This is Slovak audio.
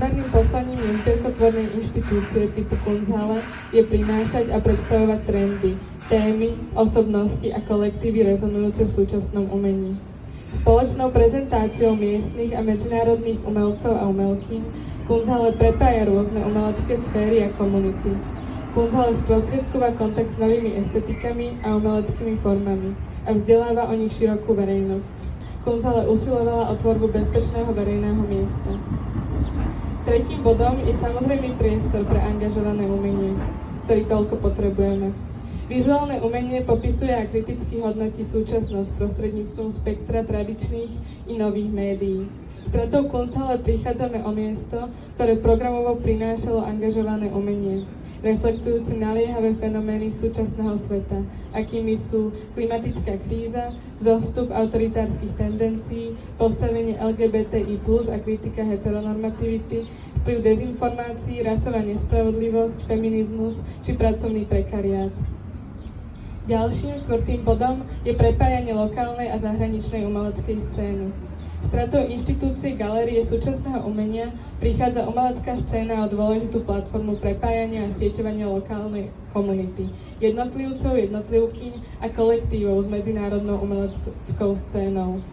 primárnym poslaním nezbierkotvornej inštitúcie typu Kunsthalle je prinášať a predstavovať trendy, témy, osobnosti a kolektívy rezonujúce v súčasnom umení. Spoločnou prezentáciou miestnych a medzinárodných umelcov a umelkyň Kunsthalle prepája rôzne umelecké sféry a komunity. Kunsthalle sprostredkúva kontakt s novými estetikami a umeleckými formami a vzdeláva o nich širokú verejnosť. Kunsthalle usilovala o tvorbu bezpečného verejného miesta. Tretím bodom je samozrejmý priestor pre angažované umenie, ktorý toľko potrebujeme. Vizuálne umenie popisuje a kriticky hodnotí súčasnosť prostredníctvom spektra tradičných i nových médií. Stratou Kunsthalle prichádzame o miesto, ktoré programovo prinášalo angažované umenie, reflektujúce naliehavé fenomény súčasného sveta, akými sú klimatická kríza, vzostup autoritárskych tendencií, postavenie LGBTI+, a kritika heteronormativity, vplyv dezinformácií, rasová nespravodlivosť, feminizmus či pracovný prekariát. Ďalším, štvrtým bodom je prepájanie lokálnej a zahraničnej umeleckej scény. Stratou inštitúcie Galérie súčasného umenia prichádza umelecká scéna o dôležitú platformu prepájania a sieťovania lokálnej komunity, jednotlivcov, jednotlivkyň a kolektívov s medzinárodnou umeleckou scénou.